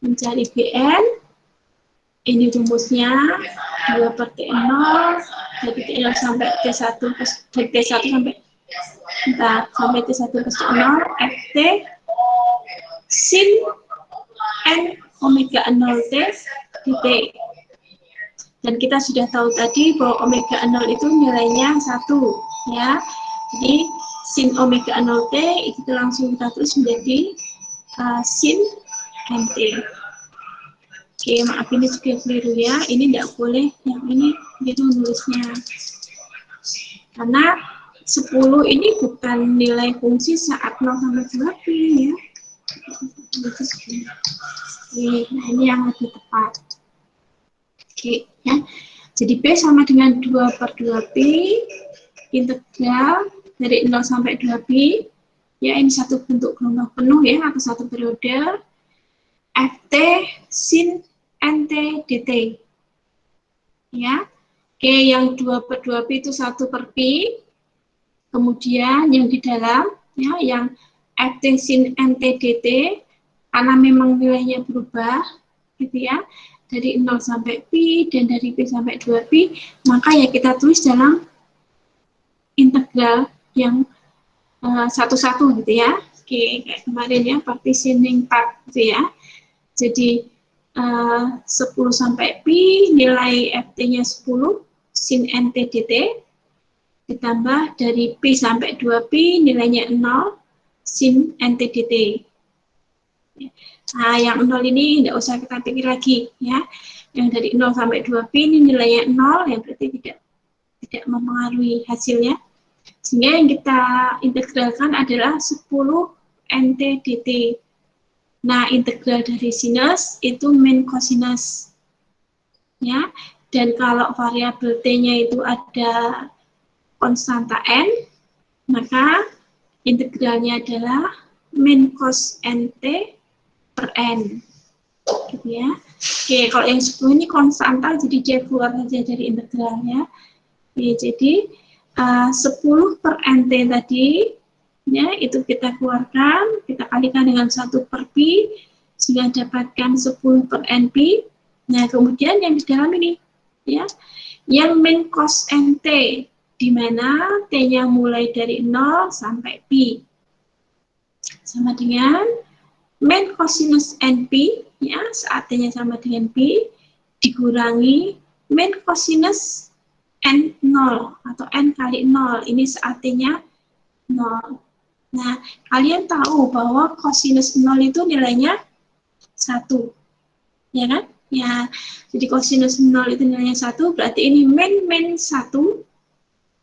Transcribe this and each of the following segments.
mencari Bn. Ini rumusnya 2 per T0 dari T0 sampai T1 dari T1 sampai T1 plus T0 Ft sin n omega 0T dt. Dan kita sudah tahu tadi bahwa omega 0 itu nilainya 1 ya. Jadi sin omega 0T itu langsung kita tulis menjadi sin nt. Oke, maaf ini juga keliru ya. Ini tidak boleh yang ini gitu nulisnya. Karena 10 ini bukan nilai fungsi saat 0 sampai 2pi ya. Nah, ini yang lebih tepat. Oke, ya. Jadi B sama dengan 2 per 2pi integral dari 0 sampai 2pi. Ya, ini satu bentuk gelombang penuh ya, atau satu periode. Ft sin nt dt. Ya. Oke, yang 2 per 2pi itu 1 per pi. Kemudian yang di dalam, ya, yang Ft sin nt dt, karena memang nilainya berubah, gitu ya, dari 0 sampai pi dan dari pi sampai 2pi, maka ya kita tulis dalam integral yang satu-satu gitu ya. Oke, kayak kemarin ya, partitioning part gitu ya. Jadi 10 sampai pi, nilai Ft-nya 10, sin nt dt, ditambah dari pi sampai 2pi, nilainya 0, sin nt dt. Nah, yang 0 ini tidak usah kita pikir lagi ya. Yang dari 0 sampai 2pi ini nilainya 0, ya berarti tidak mempengaruhi hasilnya. Sehingga yang kita integralkan adalah 10 nt dt. Nah, integral dari sinus itu min cosinus. Ya. Dan kalau variabel t-nya itu ada konstanta n, maka integralnya adalah min cos nt per n. Gitu ya. Oke, kalau yang 10 ini konstanta, jadi dia keluar saja dari integralnya. Oke, jadi 10 per nt tadi, ya, itu kita keluarkan, kita kalikan dengan 1 per pi, sehingga dapatkan 10 per np. Nah, kemudian yang di dalam ini, ya, yang min cos nt, di mana t-nya mulai dari 0 sampai pi. Sama dengan min cosinus np, ya, saat t-nya sama dengan pi, dikurangi min cosinus n0 atau n kali 0, ini saat t-nya 0. Nah, kalian tahu bahwa cosinus 0 itu nilainya 1. Ya kan? Ya, jadi cosinus 0 itu nilainya 1, berarti ini min 1.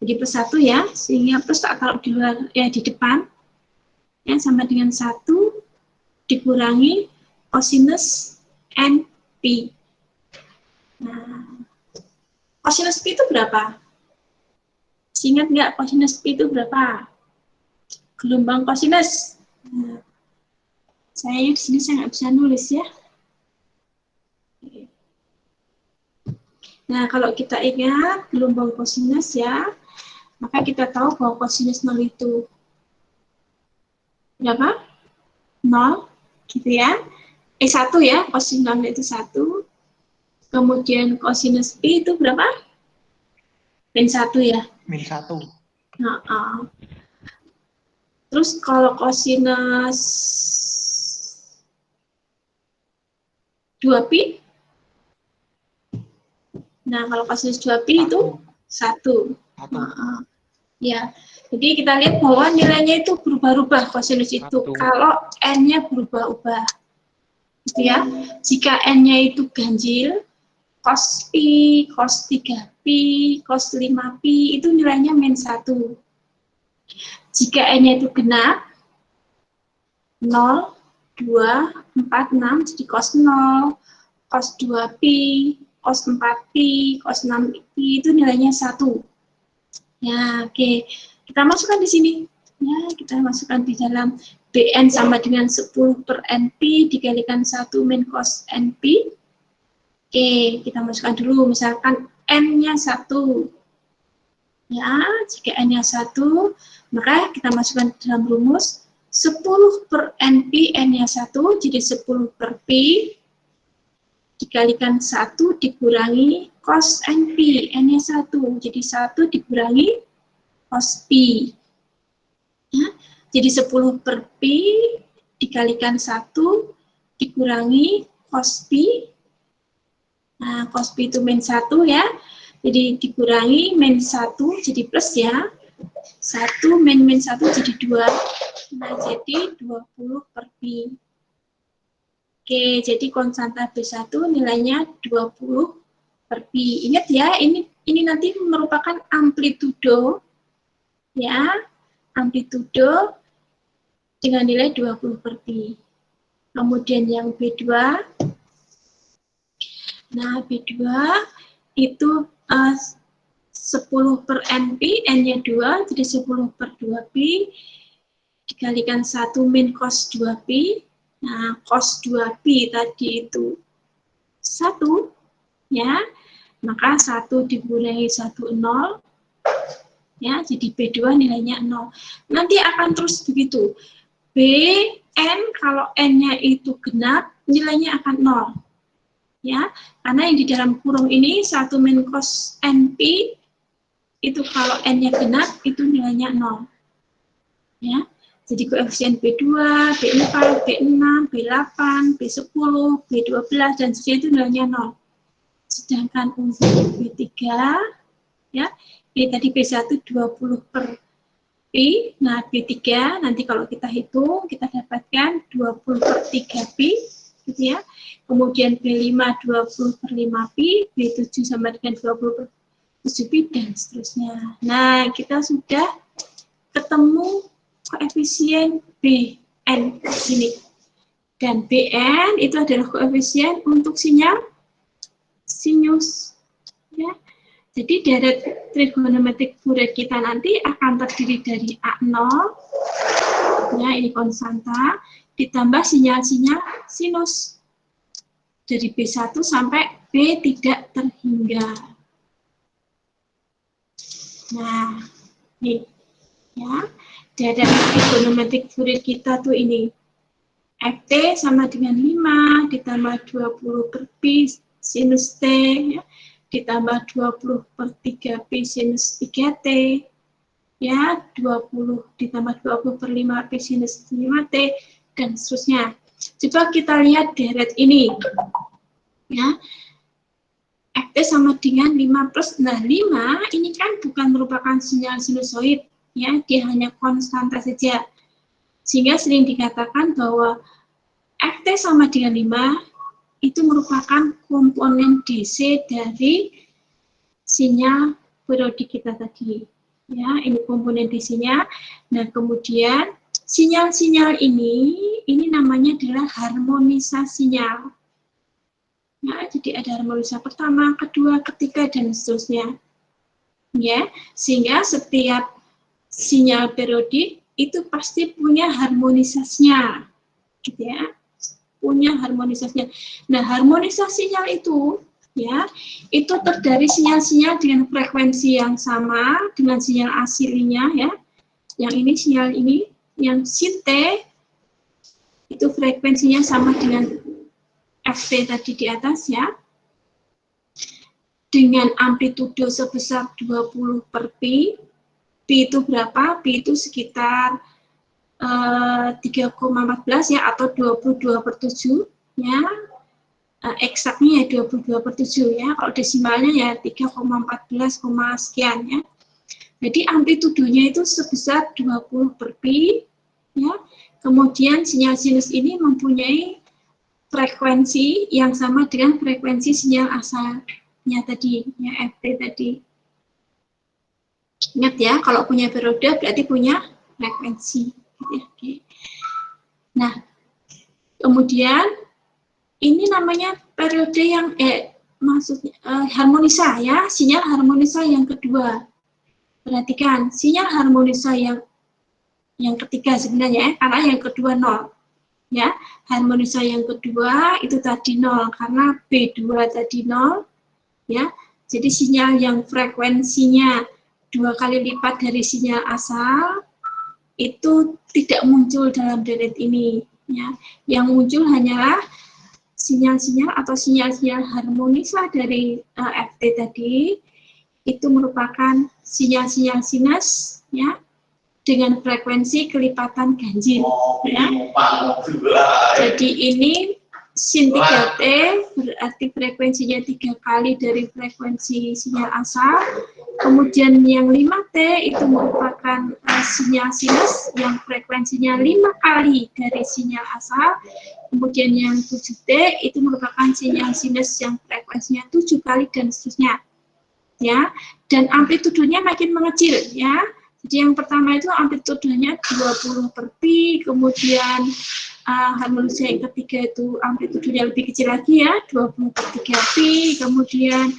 Jadi plus 1 ya, sehingga plus tak taruh di luar, ya di depan. Ya, sama dengan 1 dikurangi cosinus np. Nah, cosinus pi itu berapa? Ingat nggak cosinus pi itu berapa? Gelombang cosinus. Nah, saya di sini saya nggak bisa nulis ya. Nah, kalau kita ingat gelombang cosinus ya, maka kita tahu bahwa cosinus 0 itu berapa? 0, gitu ya. 1 ya, cosinus 0 itu 1. Kemudian cosinus pi itu berapa? Min 1 ya. Min 1. Nah, terus kalau cosinus 2pi, nah kalau cosinus 2pi itu 1. Ya, jadi kita lihat bahwa nilainya itu berubah-ubah cosinus itu. Kalau n-nya berubah-ubah, gitu ya. Jika n-nya itu ganjil, cos pi, cos 3pi, cos 5pi, itu nilainya min 1. Jika n-nya itu genap, 0, 2, 4, 6, jadi cos 0, cos 2pi, cos 4pi, cos 6pi, itu nilainya 1. Ya, oke. Kita masukkan di sini. Ya, kita masukkan di dalam Bn sama dengan 10 per np dikalikan 1 min cos np. Oke, kita masukkan dulu. Misalkan n-nya 1. Ya, jika n-nya 1, maka kita masukkan dalam rumus 10 per np, n-nya 1, jadi 10 per pi, dikalikan 1 dikurangi cos NP, N-nya 1. Jadi 1 dikurangi cos P. Ya, jadi 10 per P dikalikan 1 dikurangi cos P. Nah, cos P itu min 1 ya. Jadi dikurangi min 1 jadi plus ya. 1 min 1 jadi 2. Nah, jadi 20 per P. Oke, jadi konstanta B1 nilainya 20 per Pi. Ingat ya, ini nanti merupakan amplitudo, ya, amplitudo dengan nilai 20 per Pi. Kemudian yang B2, nah B2 itu 10 per NP, N-nya 2, jadi 10 per 2 Pi, dikalikan 1 min cos 2 Pi. Nah, cos 2Pi tadi itu 1, ya, maka 1 dikurangi 1, 0, ya, jadi B2 nilainya 0. Nanti akan terus begitu. Bn, kalau N-nya itu genap, nilainya akan 0. Ya, karena yang di dalam kurung ini 1 min cos NP, itu kalau N-nya genap, itu nilainya 0. Ya. Jadi koefisien B2, B4, B6, B8, B10, B12, dan seterusnya itu nilainya 0. Sedangkan untuk B3, ya, ini tadi B1 20 per Pi, nah B3 nanti kalau kita hitung, kita dapatkan 20 per 3 Pi, gitu ya. Kemudian B5 20 per 5 Pi, B7 sama dengan 20 per 7 Pi, dan seterusnya. Nah, kita sudah ketemu koefisien Bn sini. Dan Bn itu adalah koefisien untuk sinyal sinus. Ya. Jadi deret trigonometrik Fourier kita nanti akan terdiri dari A0, ya ini konstanta, ditambah sinyal-sinyal sinus. Dari B1 sampai B tidak terhingga. Nah, ini ya. Deret trigonometrik Fourier kita tuh ini. Ft sama dengan 5 ditambah 20 per Pi sinus T, ya, ditambah 20 per 3 Pi sinus 3T, ya, 20 ditambah 20 per 5 Pi sinus 5T, dan seterusnya. Coba kita lihat deret ini. Ya. Ft sama dengan 5 plus, nah 5 ini kan bukan merupakan sinyal sinusoid, ya, dia hanya konstanta saja. Sehingga sering dikatakan bahwa Ft sama dengan 5 itu merupakan komponen DC dari sinyal periodik kita tadi. Ya, ini komponen DC-nya. Nah, kemudian sinyal-sinyal ini namanya adalah harmonisa sinyal. Ya, jadi ada harmonisa pertama, kedua, ketiga, dan seterusnya. Ya, sehingga setiap sinyal periodik itu pasti punya harmonisasinya, gitu ya, punya harmonisasinya. Nah, harmonisasi sinyal itu, ya, itu terdiri sinyal-sinyal dengan frekuensi yang sama dengan sinyal aslinya, ya. Yang ini sinyal ini, yang si T itu frekuensinya sama dengan Ft tadi di atas, ya. Dengan amplitudo sebesar 20 per Pi. Pi itu berapa? Pi itu sekitar 3,14 ya, atau 22 per 7 ya, eksaknya ya 22 per 7 ya, kalau desimalnya ya 3,14, sekian ya. Jadi amplitudonya itu sebesar 20 per Pi ya. Kemudian sinyal sinus ini mempunyai frekuensi yang sama dengan frekuensi sinyal asalnya tadi ya, Ft tadi. Ingat ya, kalau punya periode berarti punya frekuensi. Oke. Nah, kemudian ini namanya periode yang maksudnya harmonisa ya, sinyal harmonisa yang kedua. Perhatikan, sinyal harmonisa yang ketiga sebenarnya, karena yang kedua 0. Ya, harmonisa yang kedua itu tadi 0 karena B2 tadi 0 ya. Jadi sinyal yang frekuensinya 2 kali lipat dari sinyal asal itu tidak muncul dalam deret ini ya. Yang muncul hanyalah sinyal-sinyal atau sinyal-sinyal harmonisa dari FT tadi itu merupakan sinyal-sinyal sinus ya dengan frekuensi kelipatan ganjil ya. Jadi ini sin 3T berarti frekuensinya 3 kali dari frekuensi sinyal asal. Kemudian yang 5T itu merupakan sinyal sinus yang frekuensinya 5 kali dari sinyal asal. Kemudian yang 7T itu merupakan sinyal sinus yang frekuensinya 7 kali dan seterusnya. Ya, dan amplitudenya makin mengecil ya. Jadi yang pertama itu amplitudenya 20 per pi, kemudian harmonisa yang ketiga itu amplitudenya lebih kecil lagi ya, 20 per 3 pi, kemudian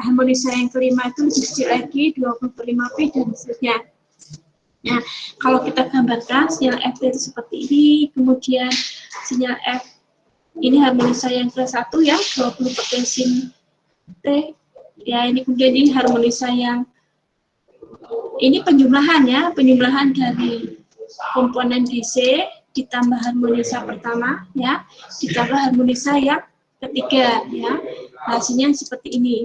harmonisa yang kelima itu lebih kecil lagi, 20 per 5 pi, dan seterusnya. Nah, kalau kita gambarkan sinyal FT itu seperti ini, kemudian sinyal F ini harmonisa yang ke-1 ya, 20 per T sin T, ya ini kemudian ini harmonisa yang ini penjumlahan ya, penjumlahan dari komponen DC ditambah harmonisa pertama ya, ditambah harmonisa yang ketiga ya. Hasilnya seperti ini.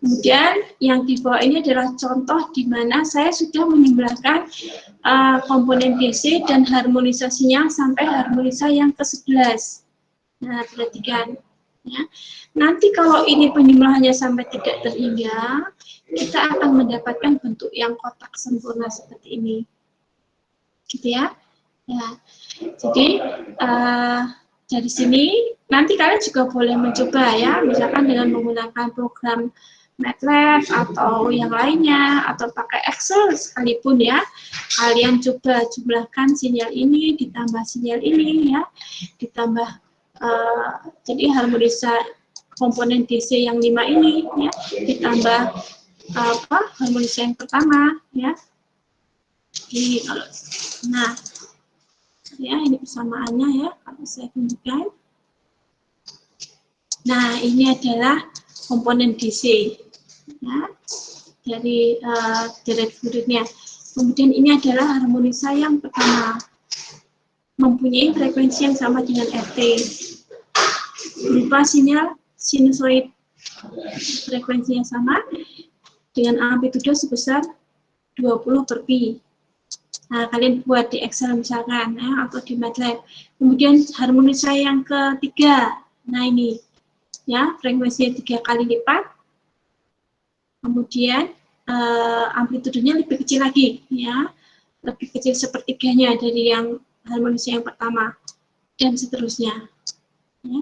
Kemudian yang di bawah ini adalah contoh di mana saya sudah menjumlahkan komponen DC dan harmonisasinya sampai harmonisa yang ke-11. Nah, perhatikan. Ya. Nanti kalau ini penjumlahannya sampai tidak terhingga, kita akan mendapatkan bentuk yang kotak sempurna seperti ini. Gitu ya. Ya. Jadi, dari sini, nanti kalian juga boleh mencoba ya, misalkan dengan menggunakan program MATLAB atau yang lainnya, atau pakai Excel sekalipun ya, kalian coba jumlahkan sinyal ini, ditambah sinyal ini ya, ditambah jadi harmonisa komponen DC yang 5 ini ya, ditambah harmonisa yang pertama ya. Ini kalau nah ya ini persamaannya ya, kalau saya tunjukkan. Nah, ini adalah komponen DC ya, dari deret fluidnya. Kemudian ini adalah harmonisa yang pertama, mempunyai frekuensi yang sama dengan FT, berupa sinyal sinusoid, frekuensinya sama dengan amplitudo sebesar 20 per pi. Nah, kalian buat di Excel misalkan ya, atau di MATLAB. Kemudian harmonisa yang ketiga, nah ini ya, frekuensinya 3 kali lipat, kemudian amplitudenya lebih kecil lagi ya, lebih kecil sepertiganya dari yang harmonisa yang pertama, dan seterusnya ya.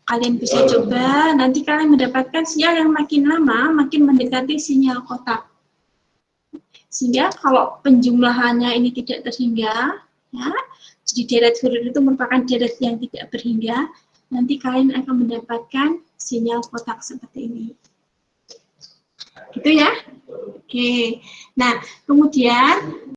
Kalian bisa coba, nanti kalian mendapatkan sinyal yang makin lama makin mendekati sinyal kotak, sehingga kalau penjumlahannya ini tidak terhingga ya, jadi deret fluid itu merupakan deret yang tidak berhingga, nanti kalian akan mendapatkan sinyal kotak seperti ini. Gitu ya. Oke. Nah, kemudian